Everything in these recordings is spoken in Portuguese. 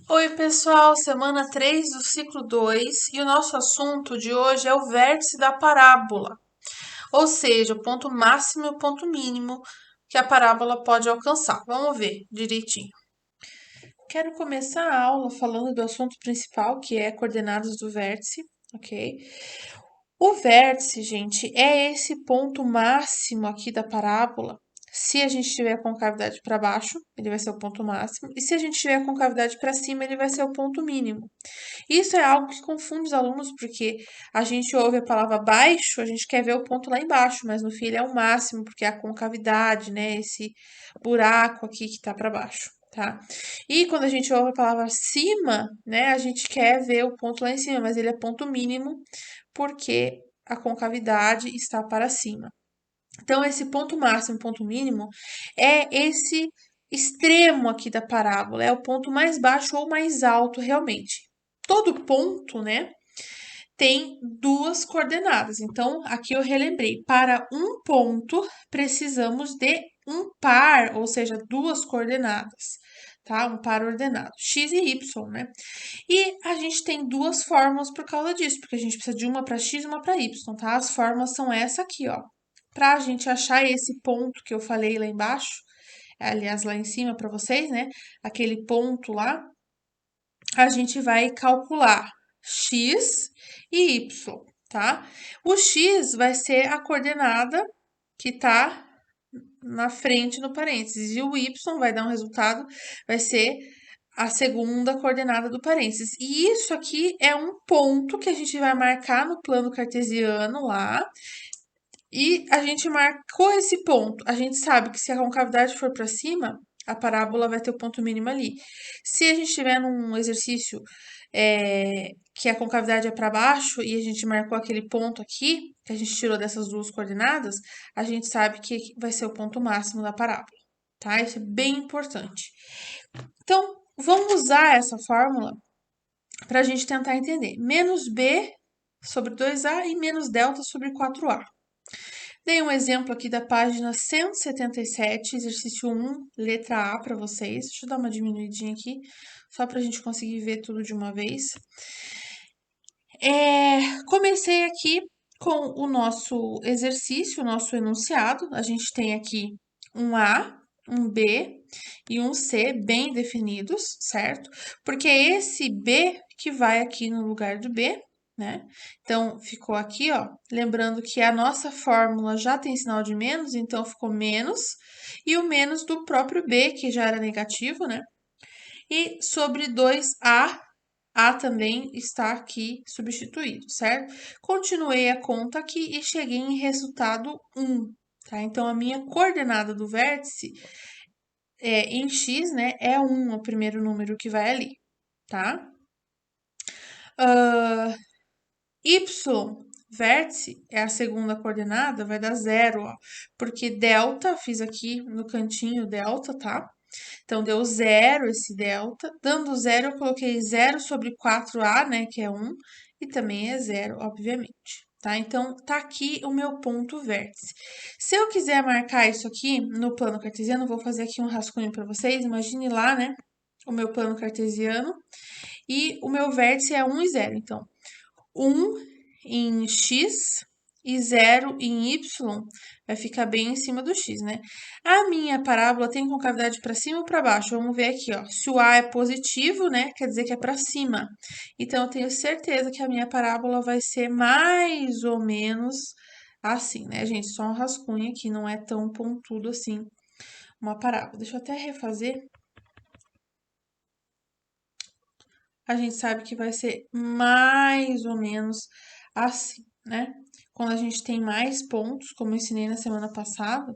Oi, pessoal, semana 3 do ciclo 2 e o nosso assunto de hoje é o vértice da parábola, ou seja, o ponto máximo e o ponto mínimo que a parábola pode alcançar. Vamos ver direitinho. Quero começar a aula falando do assunto principal, que é coordenadas do vértice, ok? O vértice, gente, é esse ponto máximo aqui da parábola. Se a gente tiver a concavidade para baixo, ele vai ser o ponto máximo, e se a gente tiver a concavidade para cima, ele vai ser o ponto mínimo. Isso é algo que confunde os alunos, porque a gente ouve a palavra baixo, a gente quer ver o ponto lá embaixo, mas no fim ele é o máximo, porque é a concavidade, né? Esse buraco aqui que tá para baixo, tá? E quando a gente ouve a palavra cima, né? A gente quer ver o ponto lá em cima, mas ele é ponto mínimo, porque a concavidade está para cima. Então, esse ponto máximo, ponto mínimo, é esse extremo aqui da parábola, é o ponto mais baixo ou mais alto realmente. Todo ponto, né, tem duas coordenadas. Então, aqui eu relembrei, para um ponto precisamos de um par, ou seja, duas coordenadas, tá? Um par ordenado, x e y, né? E a gente tem duas fórmulas por causa disso, porque a gente precisa de uma para x e uma para y, tá? As fórmulas são essa aqui, ó. Para a gente achar esse ponto que eu falei lá embaixo, aliás, lá em cima para vocês, né? Aquele ponto lá, a gente vai calcular x e y, tá? O x vai ser a coordenada que tá na frente no parênteses, e o y vai dar um resultado, vai ser a segunda coordenada do parênteses. E isso aqui é um ponto que a gente vai marcar no plano cartesiano lá. E a gente marcou esse ponto. A gente sabe que se a concavidade for para cima, a parábola vai ter o ponto mínimo ali. Se a gente estiver num exercício que a concavidade é para baixo e a gente marcou aquele ponto aqui, que a gente tirou dessas duas coordenadas, a gente sabe que vai ser o ponto máximo da parábola, tá? Isso é bem importante. Então, vamos usar essa fórmula para a gente tentar entender. Menos b sobre 2a e menos delta sobre 4a. Dei um exemplo aqui da página 177, exercício 1, letra A para vocês. Deixa eu dar uma diminuidinha aqui, só para a gente conseguir ver tudo de uma vez. Comecei aqui com o nosso exercício, o nosso enunciado. A gente tem aqui um A, um B e um C bem definidos, certo? Porque é esse B que vai aqui no lugar do B, né? Então, ficou aqui, ó. Lembrando que a nossa fórmula já tem sinal de menos, então ficou menos. E o menos do próprio B, que já era negativo, né? E sobre 2A também está aqui substituído, certo? Continuei a conta aqui e cheguei em resultado 1, tá? Então, a minha coordenada do vértice em x, né, é 1, o primeiro número que vai ali, tá? Y, vértice, é a segunda coordenada, vai dar 0, ó. Porque delta, fiz aqui no cantinho delta, tá? Então, deu 0 esse delta. Dando 0, eu coloquei 0 sobre 4a, né, que é 1, e também é 0, obviamente. Tá? Então, tá aqui o meu ponto vértice. Se eu quiser marcar isso aqui no plano cartesiano, vou fazer aqui um rascunho para vocês. Imagine lá, né, o meu plano cartesiano. E o meu vértice é 1 e 0. Então, 1 em x e 0 em y vai ficar bem em cima do x, né? A minha parábola tem concavidade para cima ou para baixo? Vamos ver aqui, ó. Se o A é positivo, né, quer dizer que é para cima. Então, eu tenho certeza que a minha parábola vai ser mais ou menos assim, né, gente? Só um rascunho aqui, não é tão pontudo assim uma parábola. Deixa eu até refazer. A gente sabe que vai ser mais ou menos assim, né? Quando a gente tem mais pontos, como eu ensinei na semana passada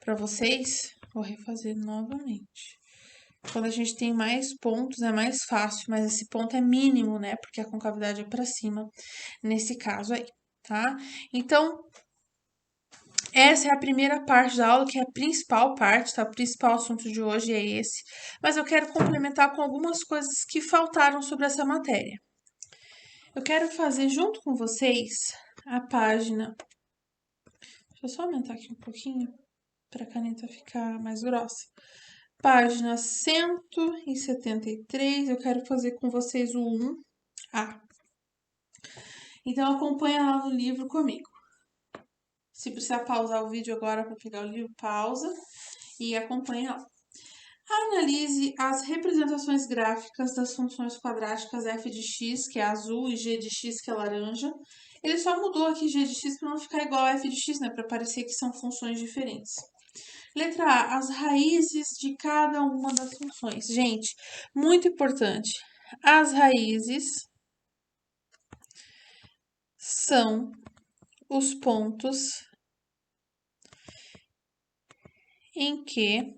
para vocês, vou refazer novamente. Quando a gente tem mais pontos é mais fácil, mas esse ponto é mínimo, né? Porque a concavidade é para cima nesse caso aí, tá? Então, essa é a primeira parte da aula, que é a principal parte, tá? O principal assunto de hoje é esse. Mas eu quero complementar com algumas coisas que faltaram sobre essa matéria. Eu quero fazer junto com vocês a página. Deixa eu só aumentar aqui um pouquinho para a caneta ficar mais grossa. Página 173, eu quero fazer com vocês o 1A. Então, acompanha lá no livro comigo. Se precisar pausar o vídeo agora para pegar o livro, pausa e acompanha lá. Analise as representações gráficas das funções quadráticas f de x, que é azul, e g de x, que é laranja. Ele só mudou aqui g de x para não ficar igual a f de x, né? Para parecer que são funções diferentes. Letra A, as raízes de cada uma das funções. Gente, muito importante. As raízes são os pontos em que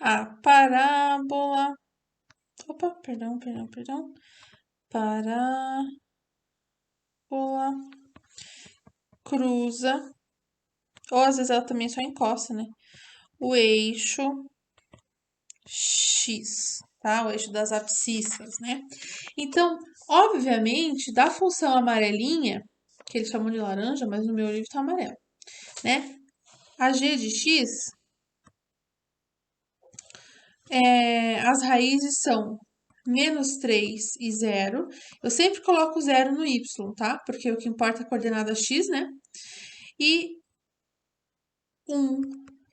a parábola. Opa, perdão. Parábola cruza, ou às vezes ela também só encosta, né? O eixo X, tá? O eixo das abscissas, né? Então, obviamente, da função amarelinha, que eles chamam de laranja, mas no meu livro tá amarelo, né? A g de x, as raízes são menos 3 e 0. Eu sempre coloco 0 no y, tá? Porque o que importa é a coordenada x, né? E 1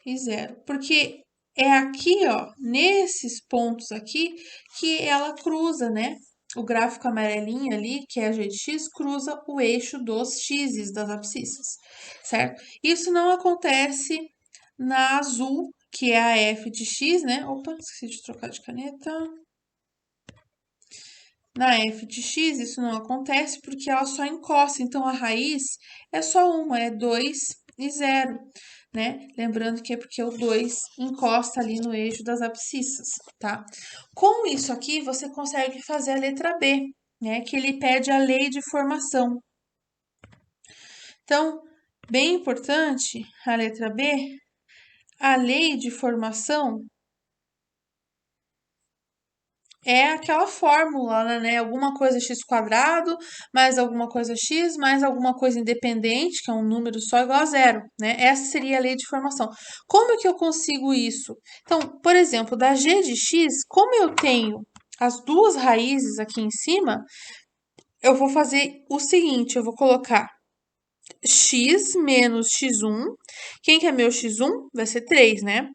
e 0. Porque é aqui, ó, nesses pontos aqui, que ela cruza, né? O gráfico amarelinho ali, que é a g de x, cruza o eixo dos x's, das abscissas, certo? Isso não acontece na azul, que é a f de x, né? Opa, esqueci de trocar de caneta. Na f de x, isso não acontece porque ela só encosta, então a raiz é só uma, é 2 e 0, né? Lembrando que é porque o 2 encosta ali no eixo das abscissas, tá? Com isso aqui, você consegue fazer a letra B, né? Que ele pede a lei de formação. Então, bem importante, a letra B, a lei de formação é aquela fórmula, né? Alguma coisa x quadrado, mais alguma coisa x, mais alguma coisa independente, que é um número só igual a zero, né? Essa seria a lei de formação. Como é que eu consigo isso? Então, por exemplo, da g de x, como eu tenho as duas raízes aqui em cima, eu vou fazer o seguinte, eu vou colocar x menos x1, quem que é meu x1? Vai ser 3, né?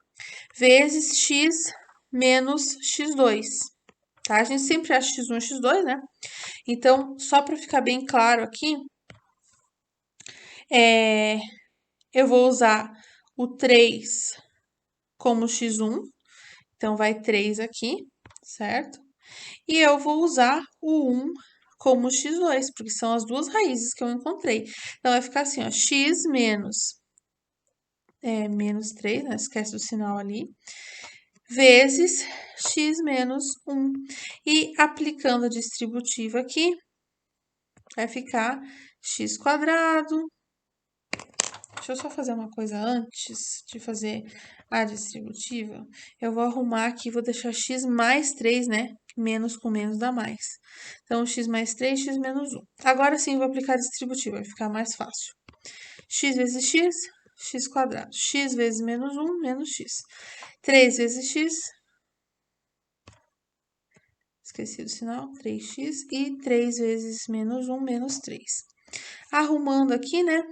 Vezes x menos x2. Tá? A gente sempre acha x1 e x2, né? Então, só para ficar bem claro aqui, eu vou usar o 3 como x1, então vai 3 aqui, certo? E eu vou usar o 1 como x2, porque são as duas raízes que eu encontrei. Então, vai ficar assim, ó, x menos 3, né? Esquece do sinal ali, vezes x menos 1. E aplicando a distributiva aqui, vai ficar x quadrado. Deixa eu só fazer uma coisa antes de fazer a distributiva. Eu vou arrumar aqui, vou deixar x mais 3, né? Menos com menos dá mais. Então, x mais 3, x menos 1. Agora sim, vou aplicar a distributiva, vai ficar mais fácil. X vezes x, x quadrado. X vezes menos 1, menos x. 3 vezes x, esqueci do sinal, 3x. E 3 vezes menos 1, menos 3. Arrumando aqui, né?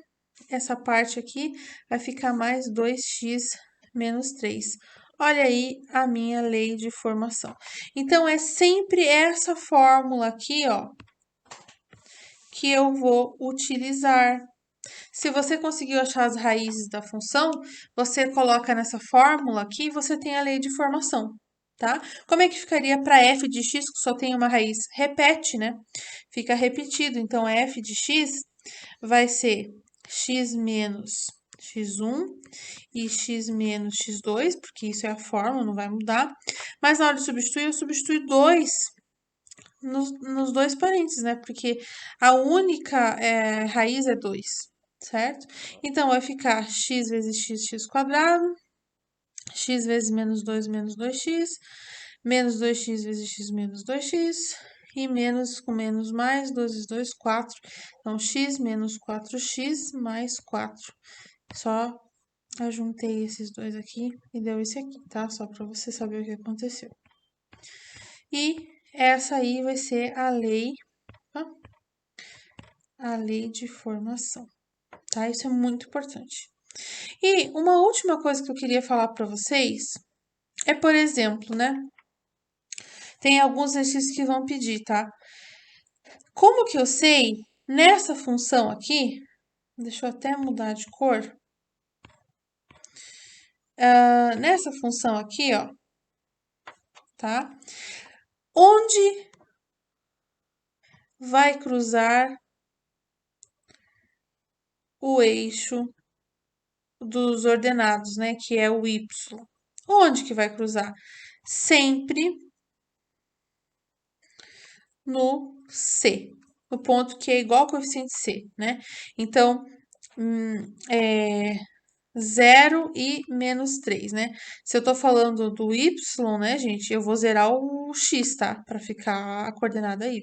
Essa parte aqui vai ficar mais 2x menos 3. Olha aí a minha lei de formação. Então, é sempre essa fórmula aqui, ó, que eu vou utilizar. Se você conseguiu achar as raízes da função, você coloca nessa fórmula aqui e você tem a lei de formação, tá? Como é que ficaria para f de x, que só tem uma raiz? Repete, né? Fica repetido. Então, f de x vai ser x menos x1 e x menos x2, porque isso é a fórmula, não vai mudar. Mas na hora de substituir, eu substituo 2 nos dois parênteses, né? Porque a única raiz é 2, certo? Então, vai ficar x vezes x quadrado, x vezes menos 2x, menos 2x vezes x menos 2x, e menos com menos mais, 2 vezes 2, 4. Então, x menos 4x mais 4. Só Eu juntei esses dois aqui e deu esse aqui, tá? Só para você saber o que aconteceu. E essa aí vai ser a lei, tá? A lei de formação, tá? Isso é muito importante. E uma última coisa que eu queria falar para vocês é, por exemplo, né? Tem alguns exercícios que vão pedir, tá? Como que eu sei nessa função aqui? Deixa eu até mudar de cor. Nessa função aqui, ó, tá? Onde vai cruzar o eixo dos ordenados, né? Que é o y. Onde que vai cruzar? Sempre no C, no ponto que é igual ao coeficiente C, né? Então, é 0 e menos 3, né? Se eu tô falando do y, né, gente, eu vou zerar o x, tá? Para ficar a coordenada y.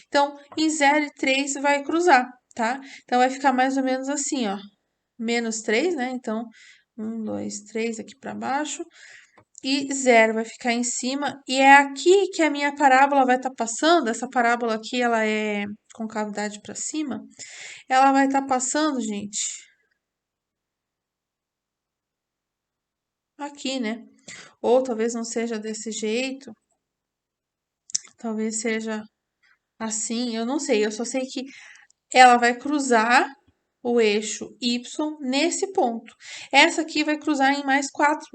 Então, em 0 e 3 vai cruzar, tá? Então, vai ficar mais ou menos assim, ó. Menos 3, né? Então, 1, 2, 3 aqui para baixo. E 0 vai ficar em cima. E é aqui que a minha parábola vai estar passando. Essa parábola aqui, ela é com cavidade para cima. Ela vai estar passando, gente, aqui, né? Ou talvez não seja desse jeito. Talvez seja assim, eu não sei. Eu só sei que ela vai cruzar o eixo Y nesse ponto. Essa aqui vai cruzar em mais 4.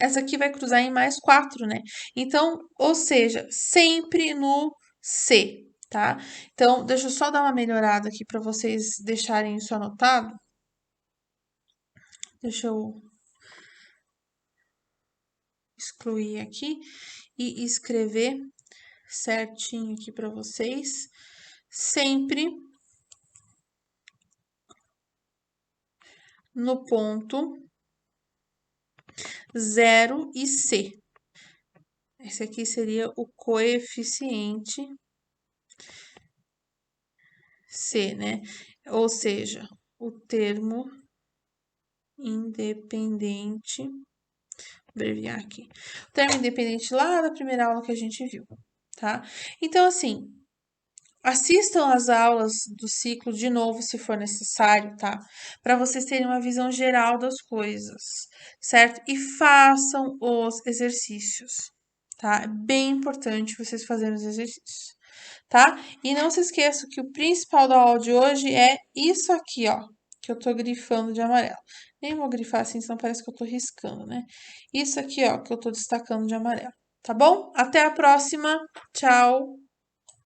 Essa aqui vai cruzar em mais 4, né? Então, ou seja, sempre no C, tá? Então, deixa eu só dar uma melhorada aqui para vocês deixarem isso anotado. Deixa eu excluir aqui e escrever certinho aqui para vocês. Sempre no ponto 0 e C. Esse aqui seria o coeficiente C, né? Ou seja, o termo independente. Vou abreviar aqui. O termo independente lá da primeira aula que a gente viu, tá? Então, assim, assistam as aulas do ciclo de novo, se for necessário, tá? Para vocês terem uma visão geral das coisas, certo? E façam os exercícios, tá? É bem importante vocês fazerem os exercícios, tá? E não se esqueçam que o principal da aula de hoje é isso aqui, ó, que eu tô grifando de amarelo. Nem vou grifar assim, senão parece que eu tô riscando, né? Isso aqui, ó, que eu tô destacando de amarelo, tá bom? Até a próxima. Tchau!